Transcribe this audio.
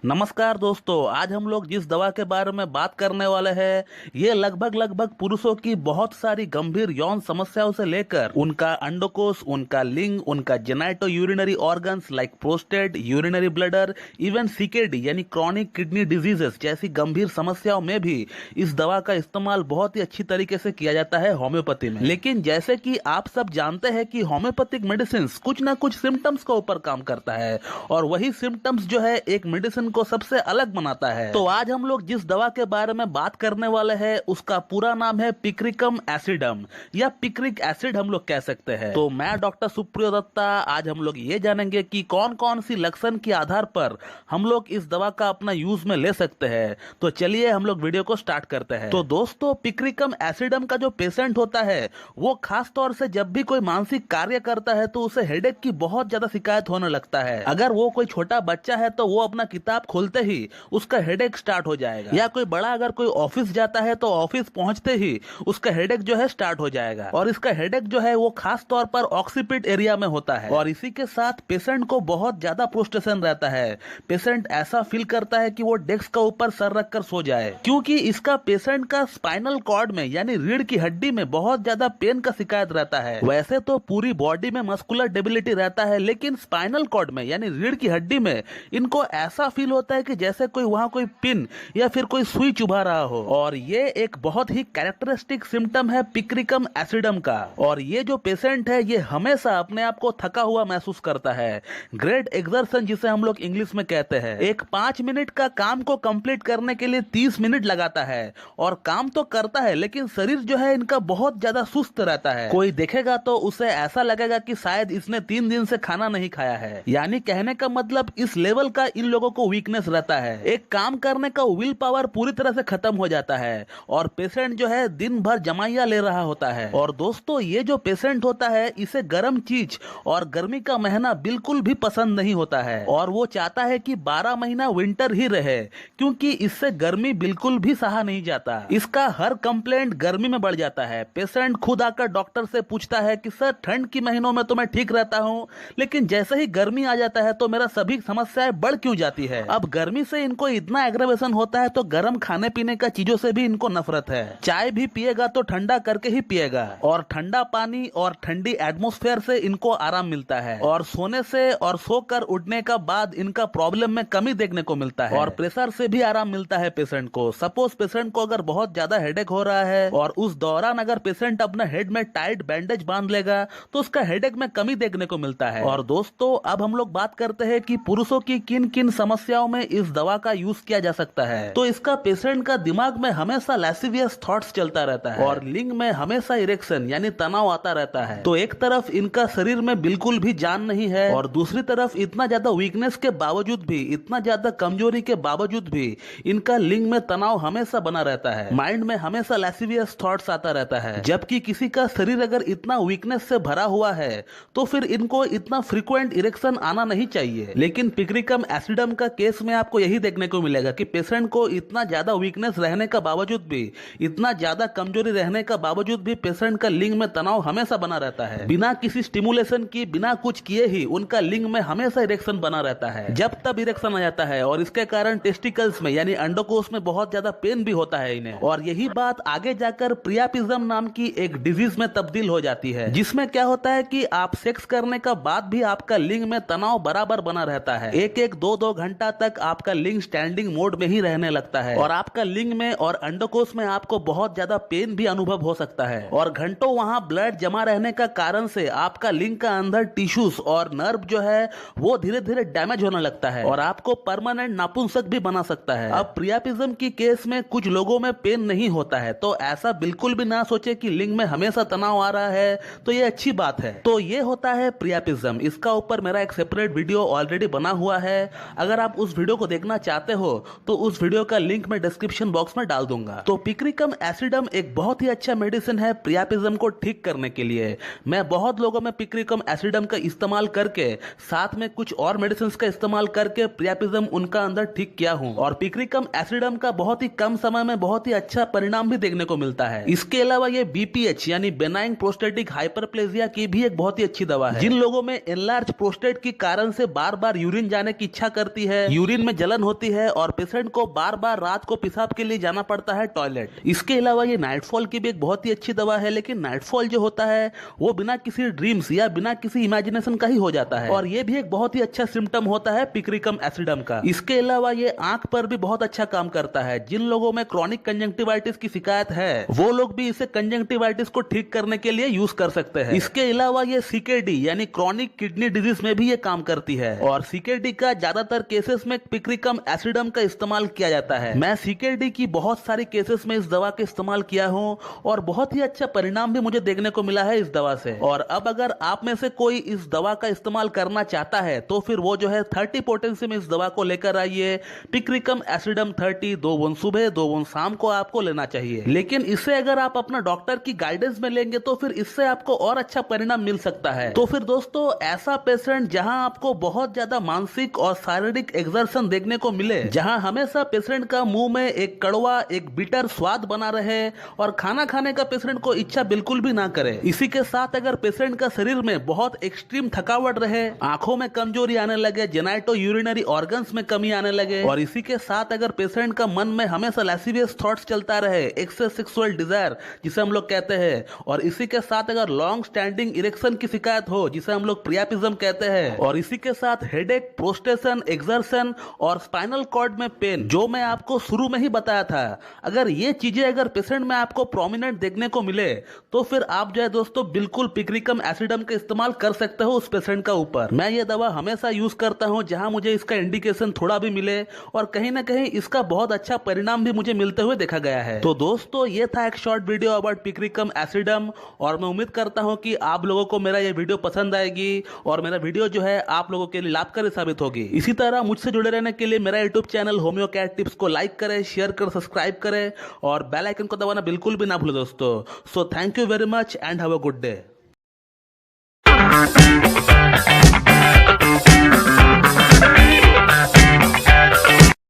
नमस्कार दोस्तों, आज हम लोग जिस दवा के बारे में बात करने वाले हैं ये लगभग पुरुषों की बहुत सारी गंभीर यौन समस्याओं से लेकर उनका अंडकोश, उनका लिंग, उनका genito urinary organs like prostate, urinary bladder, even CKD यानी क्रॉनिक किडनी डिजीजेस जैसी गंभीर समस्याओं में भी इस दवा का इस्तेमाल बहुत ही अच्छी तरीके से किया जाता है होम्योपैथी में। लेकिन जैसे कि आप सब जानते हैं कि होम्योपैथिक मेडिसिन कुछ ना कुछ सिम्टम्स के ऊपर काम करता है और वही सिम्टम्स जो है एक मेडिसिन को सबसे अलग बनाता है। तो आज हम लोग जिस दवा के बारे में बात करने वाले हैं उसका पूरा नाम है पिक्रिकम एसिडम या पिक्रिक एसिड हम लोग कह सकते हैं। तो मैं डॉक्टर सुप्रियो दत्ता, आज हम लोग ये जानेंगे कि कौन कौन सी लक्षण के आधार पर हम लोग इस दवा का अपना यूज में ले सकते हैं। तो चलिए हम लोग वीडियो को स्टार्ट करते हैं। तो दोस्तों, पिक्रिकम एसिडम का जो पेशेंट होता है वो खास तौर से जब भी कोई मानसिक कार्य करता है तो उसे हेडेक की बहुत ज्यादा शिकायत होने लगता है। अगर वो कोई छोटा बच्चा है तो वो अपना किताब खोलते ही उसका हेडेक स्टार्ट हो जाएगा, या कोई बड़ा अगर कोई ऑफिस जाता है तो ऑफिस पहुंचते ही उसका हेडेक जो है स्टार्ट हो जाएगा। और इसका हेडेक जो है वो खास तौर पर ऑक्सीपिट एरिया में होता है और इसी के साथ पेशेंट को बहुत ज्यादा प्रोस्टेशन रहता है। पेशेंट ऐसा फील करता है कि वो डेस्क के ऊपर सर रखकर सो जाए, क्योंकि इसका पेशेंट का स्पाइनल कॉर्ड में यानी रीढ़ की हड्डी में बहुत ज्यादा पेन का शिकायत रहता है। वैसे तो पूरी बॉडी में मस्कुलर डेबिलिटी रहता है, लेकिन स्पाइनल कॉर्ड में यानी रीढ़ की हड्डी में इनको ऐसा फील होता है कि जैसे कोई वहां कोई पिन या फिर कोई सुई चुभा रहा हो। और ये एक बहुत ही कैरेक्टरिस्टिक सिम्टम है पिक्रिकम एसिडम का। और ये जो पेशेंट है ये हमेशा अपने आप को थका हुआ महसूस करता है, ग्रेट एक्सर्शन जिसे हम लोग इंग्लिश में कहते हैं। एक 5 मिनट का काम को कंप्लीट करने के लिए 30 मिनट लगाता है और काम तो करता है लेकिन शरीर जो है इनका बहुत ज्यादा सुस्त रहता है। कोई देखेगा तो उसे ऐसा लगेगा कि शायद इसने 3 दिन से खाना नहीं खाया है। यानी कहने का मतलब इस लेवल का इन लोगों को वीकनेस रहता है। एक काम करने का विल पावर पूरी तरह से खत्म हो जाता है और पेशेंट जो है दिन भर जमाइया ले रहा होता है। और दोस्तों, ये जो पेशेंट होता है इसे गर्म चीज और गर्मी का महीना बिल्कुल भी पसंद नहीं होता है और वो चाहता है कि 12 महीना विंटर ही रहे, क्योंकि इससे गर्मी बिल्कुल भी सहा नहीं जाता। इसका हर कंप्लेंट गर्मी में बढ़ जाता है। पेशेंट खुद आकर डॉक्टर से पूछता है कि सर, ठंड की महीनों में तो मैं ठीक रहता हूँ, लेकिन जैसे ही गर्मी आ जाता है तो मेरा सभी समस्याएं बढ़ क्यों जाती है। अब गर्मी से इनको इतना एग्रेवेशन होता है तो गर्म खाने पीने का चीजों से भी इनको नफरत है। चाय भी पिएगा तो ठंडा करके ही पिएगा और ठंडा पानी और ठंडी एटमॉस्फेयर से इनको आराम मिलता है और सोने से और सोकर उठने का बाद इनका प्रॉब्लम में कमी देखने को मिलता है और प्रेशर से भी आराम मिलता है पेशेंट को। सपोज पेशेंट को अगर बहुत ज्यादा हेडेक हो रहा है और उस दौरान अगर पेशेंट अपना हेड में टाइट बैंडेज बांध लेगा तो उसका हेडेक में कमी देखने को मिलता है। और दोस्तों, अब हम लोग बात करते हैं कि पुरुषों की किन किन समस्याओं में इस दवा का यूज किया जा सकता है। तो इसका पेशेंट का दिमाग में हमेशा लैसिवियस थॉट्स चलता रहता है और लिंग में हमेशा इरेक्शन यानी तनाव आता रहता है। तो एक तरफ इनका शरीर में बिल्कुल भी जान नहीं है और दूसरी तरफ इतना ज्यादा वीकनेस के बावजूद भी, इतना ज्यादा कमजोरी के बावजूद भी इनका लिंग में तनाव हमेशा बना रहता है। माइंड में हमेशा लैसिवियस थॉट्स आता रहता है। जबकि किसी का शरीर अगर इतना वीकनेस से भरा हुआ है तो फिर इनको इतना फ्रीक्वेंट इरेक्शन आना नहीं चाहिए। लेकिन पिक्रिकम एसिडम का केस में आपको यही देखने को मिलेगा कि पेशेंट को इतना ज्यादा वीकनेस रहने का बावजूद भी, इतना ज्यादा कमजोरी रहने का बावजूद भी पेशेंट का लिंग में तनाव हमेशा बना रहता है। बिना किसी स्टिमुलेशन की, बिना कुछ किए ही उनका लिंग में हमेशा इरेक्शन बना रहता है। जब तब इरेक्शन आ जाता है और इसके कारण टेस्टिकल्स में यानी अंडकोश में बहुत ज्यादा पेन भी होता है इन्हें। और यही बात आगे जाकर प्रियापिज्म नाम की एक डिजीज में तब्दील हो जाती है, जिसमें क्या होता है कि आप सेक्स करने का बाद भी आपका लिंग में तनाव बराबर बना रहता है। एक 2 घंटा तक आपका लिंग स्टैंडिंग मोड में ही रहने लगता है और आपका लिंग में और अंडकोश में आपको बहुत ज्यादा पेन भी अनुभव हो सकता है और घंटों वहां ब्लड जमा रहने का कारण से आपका लिंग का अंदर टिश्यूज और नर्व जो है वो धीरे धीरे डैमेज होने लगता है और आपको परमानेंट नापुंसक भी बना सकता है। अब प्रियापिज्म की केस में कुछ लोगों में पेन नहीं होता है, तो ऐसा बिल्कुल भी ना सोचे कि लिंग में हमेशा तनाव आ रहा है तो ये अच्छी बात है। तो ये होता है प्रियापिज्म। इसका ऊपर मेरा एक सेपरेट वीडियो ऑलरेडी बना हुआ है, अगर आप उस वीडियो को देखना चाहते हो तो उस वीडियो का लिंक मैं डिस्क्रिप्शन बॉक्स में डाल दूंगा। तो पिक्रिकम एसिडम एक बहुत ही अच्छा मेडिसिन है प्रियापिज्म को ठीक करने के लिए। मैं बहुत लोगों में पिक्रिकम एसिडम का इस्तेमाल करके, साथ में कुछ और मेडिसिन का इस्तेमाल करके प्रियापिज्म उनका अंदर ठीक किया हूं और पिक्रिकम एसिडम का बहुत ही कम समय में बहुत ही अच्छा परिणाम भी देखने को मिलता है। इसके अलावा ये बीपीएच यानी बेनाइन प्रोस्टेटिक हाइपरप्लेजिया की भी एक बहुत ही अच्छी दवा है। जिन लोगों में एनलार्ज प्रोस्टेट के कारण से बार बार यूरिन जाने की इच्छा करती है, यूरिन में जलन होती है और पेशेंट को बार बार रात को पेशाब के लिए जाना पड़ता है टॉयलेट। इसके अलावा ये नाइटफॉल की भी एक बहुत ही अच्छी दवा है, लेकिन नाइटफॉल जो होता है वो बिना किसी ड्रीम्स या बिना किसी इमेजिनेशन का ही हो जाता है, और ये भी एक बहुत ही अच्छा सिम्टम होता है पिक्रिकम एसिडम का। इसके अलावा ये आंख पर भी बहुत अच्छा काम करता है। जिन लोगों में क्रॉनिक कंजंक्टिवाइटिस की शिकायत है वो लोग भी इसे कंजंक्टिवाइटिस को ठीक करने के लिए यूज कर सकते हैं। इसके अलावा ये सीकेडी यानी क्रॉनिक किडनी डिजीज में भी ये काम करती है, और सीकेडी का ज्यादातर केसेस में पिक्रिकम एसिडम का इस्तेमाल किया जाता है। मैं सीकेडी की बहुत सारी केसेस में इस दवा का इस्तेमाल किया हूं और बहुत ही अच्छा परिणाम भी मुझे देखने को मिला है इस दवा से। और अब अगर आप में से कोई इस दवा का इस्तेमाल करना चाहता है तो फिर वो जो है 30 पोटेंसी में इस दवा को लेकर आइए। पिक्रिकम एसिडम 30 2 बूंद सुबह 2 बूंद शाम को आपको लेना चाहिए, लेकिन इससे अगर आप अपना डॉक्टर की गाइडेंस में लेंगे तो फिर इससे आपको और अच्छा परिणाम मिल सकता है। तो फिर दोस्तों, ऐसा पेशेंट जहां आपको बहुत ज्यादा मानसिक और शारीरिक एक्सर्शन देखने को मिले, जहां हमेशा पेशेंट का मुंह में एक कड़वा एक बिटर स्वाद बना रहे और खाना खाने का पेशेंट को इच्छा बिल्कुल भी ना करे, इसी के साथ अगर पेशेंट का शरीर में बहुत एक्सट्रीम थकावट रहे, आंखों में कमजोरी आने लगे, जेनाइटो यूरिनरी ऑर्गन्स में कमी आने लगे, और इसी के साथ अगर पेशेंट का मन में हमेशा लैसिवियस थॉट्स चलता रहे, एक्सेस सेक्सुअल डिजायर जिसे हम लोग कहते हैं, और इसी के साथ अगर लॉन्ग स्टैंडिंग इरेक्शन की शिकायत हो जिसे हम लोग प्रियापिज्म कहते हैं, और इसी के साथ हेडेक, प्रोस्टेशन, एक्सर्शन और स्पाइनल कॉर्ड में पेन जो मैं आपको शुरू में ही बताया था, अगर ये चीजें अगर पेशेंट में आपको प्रोमिनेंट देखने को मिले तो फिर आप जो है दोस्तों बिल्कुल पिक्रिकम एसिडम का इस्तेमाल कर सकते हो उस पेशेंट का ऊपर। मैं ये दवा हमेशा यूज करता हूं जहां मुझे इसका इंडिकेशन थोड़ा भी मिले, और कहीं ना कहीं इसका बहुत अच्छा परिणाम भी मुझे मिलते हुए देखा गया है। तो दोस्तों, ये था एक शॉर्ट वीडियो अबाउट पिक्रिकम एसिडम, और मैं उम्मीद करता हूं कि आप लोगों को मेरा ये वीडियो पसंद आएगी और मेरा वीडियो जो है आप लोगों के लिए लाभकारी साबित होगी। इसी तरह मुझसे जुड़े रहने के लिए मेरा यूट्यूब चैनल होम्यो कैट टिप्स को लाइक करें, शेयर करें, सब्सक्राइब करें और बेल आइकन को दबाना बिल्कुल भी ना भूलें दोस्तों। So thank you very much and have a good day.